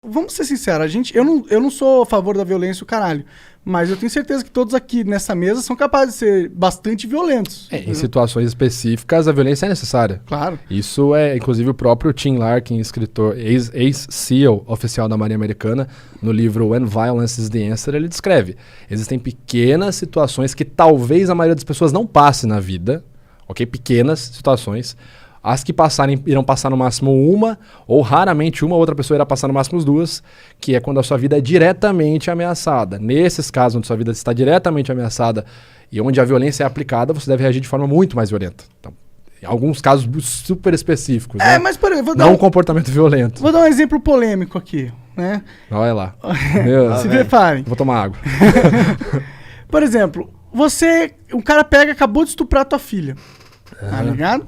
vamos ser sinceros, eu não sou a favor da violência, o caralho. Mas eu tenho certeza que todos aqui nessa mesa são capazes de ser bastante violentos. Em situações específicas, a violência é necessária. Claro. Isso é, inclusive, o próprio Tim Larkin, escritor, ex-SEAL oficial da Marinha Americana, no livro When Violence is the Answer, ele descreve. Existem pequenas situações que talvez a maioria das pessoas não passe na vida, ok? Pequenas situações. As que passarem irão passar no máximo uma, ou raramente uma outra pessoa irá passar no máximo duas, que é quando a sua vida é diretamente ameaçada. Nesses casos onde sua vida está diretamente ameaçada e onde a violência é aplicada, você deve reagir de forma muito mais violenta. Então, em alguns casos super específicos. Né? Mas por exemplo, não um comportamento violento. Vou dar um exemplo polêmico aqui, né? Olha lá. Se preparem. Vou tomar água. Por exemplo, um cara acabou de estuprar tua filha. Tá ligado?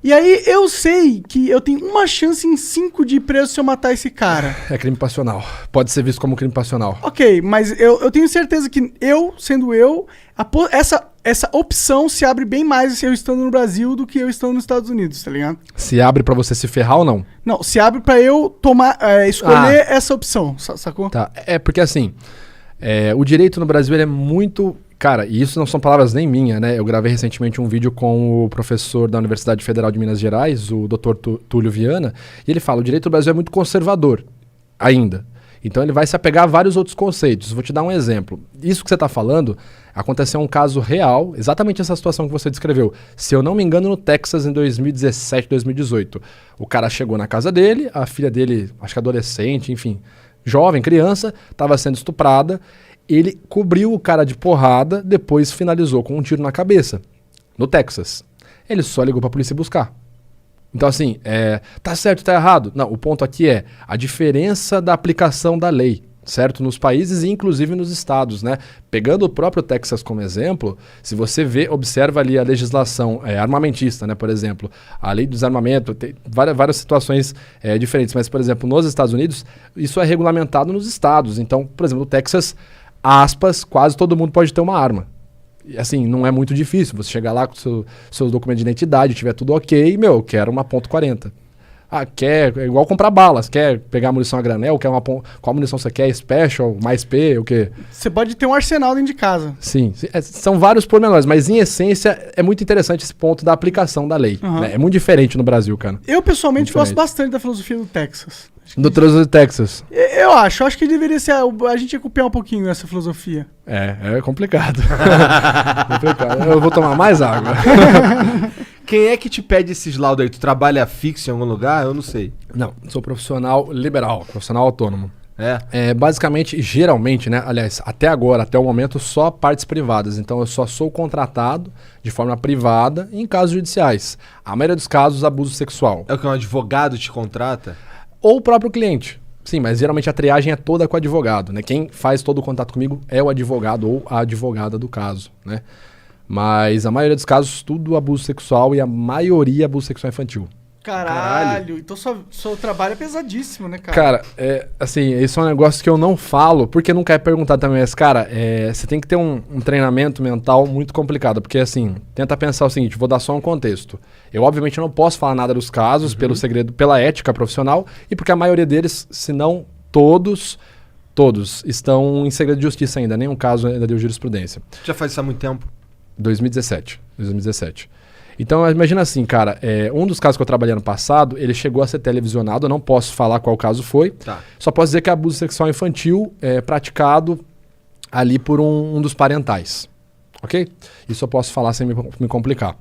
E aí eu sei que eu tenho uma chance em 5 de ir preso se eu matar esse cara. É crime passional. Pode ser visto como crime passional. Ok, mas eu tenho certeza que essa opção se abre bem mais eu estando no Brasil do que eu estando nos Estados Unidos, tá ligado? Se abre pra você se ferrar ou não? Não, se abre pra eu escolher essa opção, sacou? Tá, porque assim, o direito no Brasil ele é muito... Cara, e isso não são palavras nem minhas, né? Eu gravei recentemente um vídeo com o professor da Universidade Federal de Minas Gerais, o Dr. Túlio Viana, e ele fala, o direito do Brasil é muito conservador, ainda. Então ele vai se apegar a vários outros conceitos. Vou te dar um exemplo. Isso que você está falando, aconteceu um caso real, exatamente essa situação que você descreveu. Se eu não me engano, no Texas, em 2017, 2018. O cara chegou na casa dele, a filha dele, acho que adolescente, enfim, jovem, criança, estava sendo estuprada. Ele cobriu o cara de porrada, depois finalizou com um tiro na cabeça, no Texas. Ele só ligou pra polícia buscar. Então assim, tá certo, tá errado? Não, o ponto aqui é a diferença da aplicação da lei, certo? Nos países e inclusive nos estados, né? Pegando o próprio Texas como exemplo, se você observa ali a legislação armamentista, né? Por exemplo, a lei do desarmamento, tem várias situações diferentes, mas por exemplo, nos Estados Unidos, isso é regulamentado nos estados. Então, por exemplo, no Texas, aspas, quase todo mundo pode ter uma arma. E, assim, não é muito difícil. Você chegar lá com seus documentos de identidade, tiver tudo ok, eu quero uma .40. É igual comprar balas. Quer pegar munição a granel? Qual munição você quer? Special? Mais P? O quê? Você pode ter um arsenal dentro de casa. Sim. São vários pormenores, mas em essência é muito interessante esse ponto da aplicação da lei. Uhum. Né? É muito diferente no Brasil, cara. Eu, pessoalmente, gosto bastante da filosofia do Texas. Do trânsito de Texas. Eu acho que deveria ser. A gente ia copiar um pouquinho essa filosofia. É complicado. Eu vou tomar mais água. Quem é que te pede esses laudos aí? Tu trabalha fixo em algum lugar? Eu não sei. Não, sou profissional liberal, profissional autônomo. Basicamente, geralmente, né? Aliás, até agora, até o momento, só partes privadas. Então eu só sou contratado de forma privada em casos judiciais. A maioria dos casos, abuso sexual. É o que um advogado te contrata? Ou o próprio cliente. Sim, mas geralmente a triagem é toda com o advogado, né? Quem faz todo o contato comigo é o advogado ou a advogada do caso, né? Mas a maioria dos casos, tudo abuso sexual e a maioria abuso sexual infantil. Caralho. Então seu trabalho é pesadíssimo, né, cara? Cara, assim, esse é um negócio que eu não falo, porque não quero perguntar também, mas, cara, você tem que ter um treinamento mental muito complicado, porque, assim, tenta pensar o seguinte, vou dar só um contexto. Eu, obviamente, não posso falar nada dos casos, pelo segredo, pela ética profissional, e porque a maioria deles, se não todos estão em segredo de justiça ainda, nenhum caso ainda deu jurisprudência. Já faz isso há muito tempo? 2017. Então, imagina assim, cara, um dos casos que eu trabalhei ano passado, ele chegou a ser televisionado, eu não posso falar qual caso foi, só posso dizer que é abuso sexual infantil praticado ali por um dos parentais, ok? Isso eu posso falar sem me complicar.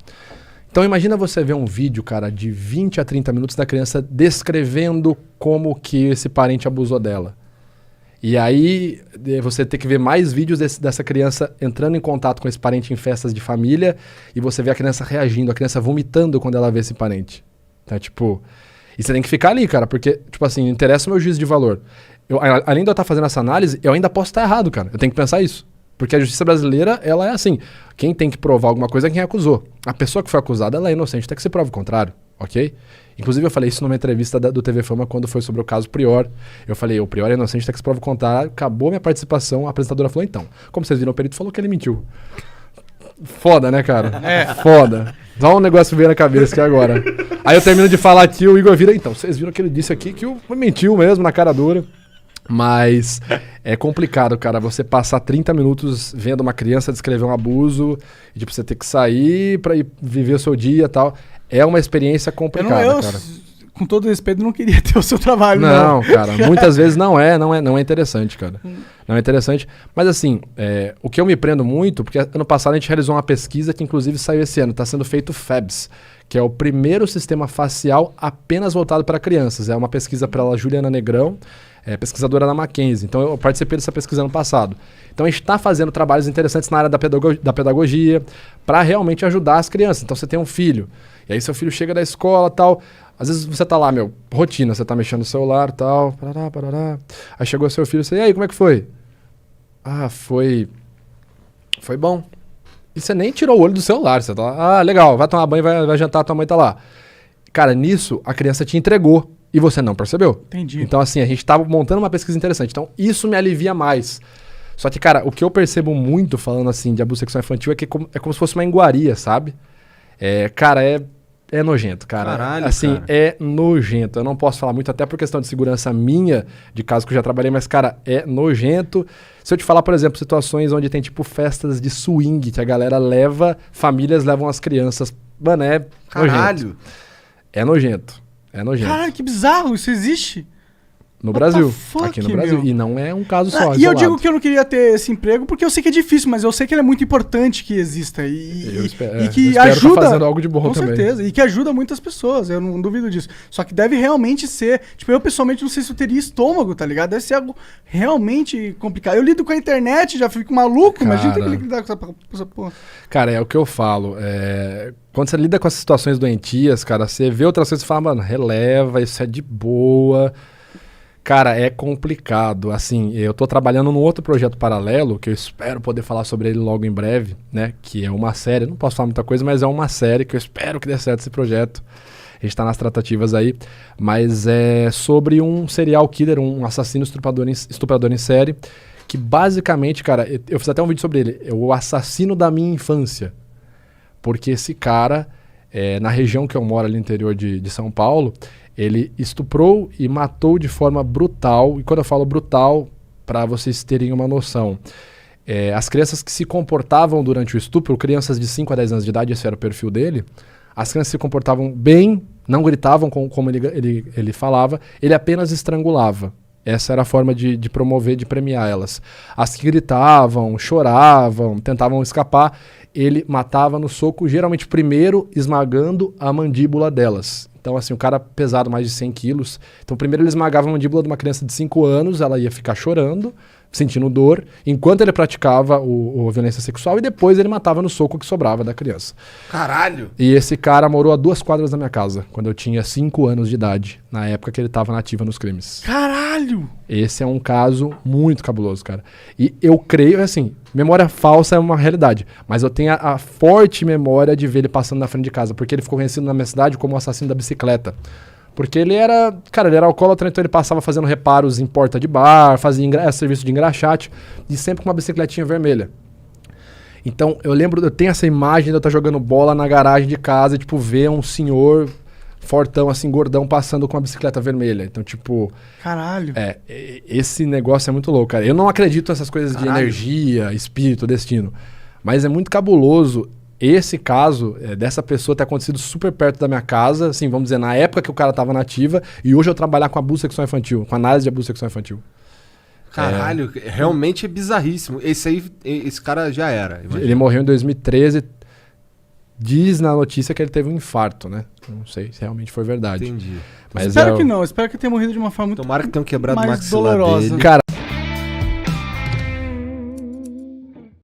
Então, imagina você ver um vídeo, cara, de 20 a 30 minutos da criança descrevendo como que esse parente abusou dela. E aí você tem que ver mais vídeos dessa criança entrando em contato com esse parente em festas de família e você vê a criança reagindo, a criança vomitando quando ela vê esse parente. Então, tipo... E você tem que ficar ali, cara, porque, tipo assim, interessa o meu juízo de valor. Além de eu estar fazendo essa análise, eu ainda posso estar errado, cara. Eu tenho que pensar isso. Porque a justiça brasileira, ela é assim. Quem tem que provar alguma coisa é quem acusou. A pessoa que foi acusada, ela é inocente, até que se prove o contrário, ok? Inclusive, eu falei isso numa entrevista do TV Fama quando foi sobre o caso Prior. Eu falei, o Prior é inocente, até que se prova o contrário. Acabou minha participação, a apresentadora falou, então, como vocês viram, o perito falou que ele mentiu. Foda, né, cara? Foda. Só um negócio veio na cabeça aqui agora. Aí eu termino de falar aqui, o Igor vira, então, vocês viram que ele disse aqui que mentiu mesmo, na cara dura. Mas é complicado, cara, você passar 30 minutos vendo uma criança descrever um abuso, e tipo, você ter que sair pra ir viver o seu dia e tal. É uma experiência complicada, cara. Com todo respeito, não queria ter o seu trabalho, não. Não, cara, muitas vezes não é interessante, cara. Não é interessante. Mas assim, o que eu me prendo muito, porque ano passado a gente realizou uma pesquisa que inclusive saiu esse ano, está sendo feito o FABS, que é o primeiro sistema facial apenas voltado para crianças. É uma pesquisa pela Juliana Negrão, pesquisadora da Mackenzie. Então eu participei dessa pesquisa ano passado. Então a gente está fazendo trabalhos interessantes na área da pedagogia para realmente ajudar as crianças. Então você tem um filho, e aí seu filho chega da escola e tal. Às vezes você tá lá, rotina, você tá mexendo no celular e tal, parará. Aí chegou seu filho, você, e aí, como é que foi? Ah, foi bom. E você nem tirou o olho do celular, você tá lá, legal, vai tomar banho, vai jantar, tua mãe tá lá. Cara, nisso, a criança te entregou e você não percebeu. Entendi. Então, assim, a gente tava montando uma pesquisa interessante. Então, isso me alivia mais. Só que, cara, o que eu percebo muito falando, assim, de abuso sexual infantil é como se fosse uma iguaria, sabe? Cara, é nojento, cara. Caralho, assim, cara. É nojento. Eu não posso falar muito, até por questão de segurança minha, de caso que eu já trabalhei, mas, cara, é nojento. Se eu te falar, por exemplo, situações onde tem, tipo, festas de swing, que a galera famílias levam as crianças. Mano, Caralho. É nojento. É nojento. Caralho, que bizarro, isso existe? No What Brasil. the fuck, Aqui no Brasil. meu? E não é um caso só. E eu digo que eu não queria ter esse emprego porque eu sei que é difícil, mas eu sei que ele é muito importante que exista. E que eu espero ajuda. tá fazendo algo de bom com também. certeza. E que ajuda muitas pessoas, eu não duvido disso. Só que deve realmente ser. Tipo, eu pessoalmente não sei se eu teria estômago, tá ligado? Deve ser algo realmente complicado. Eu lido com a internet, já fico maluco, imagina ter que lidar com essa porra. Cara, é o que eu falo. Quando você lida com essas situações doentias, cara, você vê outras coisas e fala, mano, releva, isso é de boa. Cara, é complicado. Assim, eu tô trabalhando num outro projeto paralelo, que eu espero poder falar sobre ele logo em breve, né? Que é uma série, não posso falar muita coisa, mas é uma série que eu espero que dê certo esse projeto. A gente tá nas tratativas aí. Mas é sobre um serial killer, um assassino estuprador em série, que basicamente, cara, eu fiz até um vídeo sobre ele, é o assassino da minha infância. Porque esse cara, na região que eu moro, ali no interior de São Paulo, ele estuprou e matou de forma brutal. E quando eu falo brutal, para vocês terem uma noção, as crianças que se comportavam durante o estupro, crianças de 5 a 10 anos de idade, esse era o perfil dele, as crianças se comportavam bem, não gritavam como ele falava, ele apenas estrangulava. Essa era a forma de promover, de premiar elas. As que gritavam, choravam, tentavam escapar, ele matava no soco, geralmente primeiro esmagando a mandíbula delas. Então, assim, o cara pesado mais de 100 quilos. Então, primeiro ele esmagava a mandíbula de uma criança de 5 anos, ela ia ficar chorando, sentindo dor, enquanto ele praticava a violência sexual, e depois ele matava no soco que sobrava da criança. Caralho! E esse cara morou a 2 quadras da minha casa, quando eu tinha 5 anos de idade, na época que ele estava na ativa nos crimes. Caralho! Esse é um caso muito cabuloso, cara. E eu creio, assim, memória falsa é uma realidade, mas eu tenho a forte memória de ver ele passando na frente de casa, porque ele ficou conhecido na minha cidade como o assassino da bicicleta. Porque ele era alcoólatra, então ele passava fazendo reparos em porta de bar, fazia serviço de engraxate, e sempre com uma bicicletinha vermelha. Então, eu tenho essa imagem de eu estar jogando bola na garagem de casa e, tipo, ver um senhor fortão, assim, gordão, passando com uma bicicleta vermelha. Então, tipo... Caralho. Esse negócio é muito louco, cara. Eu não acredito nessas coisas de energia, espírito, destino. Mas é muito cabuloso esse caso dessa pessoa ter acontecido super perto da minha casa, assim, vamos dizer, na época que o cara tava na ativa, e hoje eu trabalhar com abuso sexual infantil, com análise de abuso sexual infantil. Caralho, realmente é bizarríssimo. Esse cara já era. Imagina. Ele morreu em 2013. Diz na notícia que ele teve um infarto, né? Não sei se realmente foi verdade. Entendi. Mas espero que não. Espero que tenha morrido de uma forma muito Tomara que tenham quebrado o mais maxilar dolorosa. dele. Cara,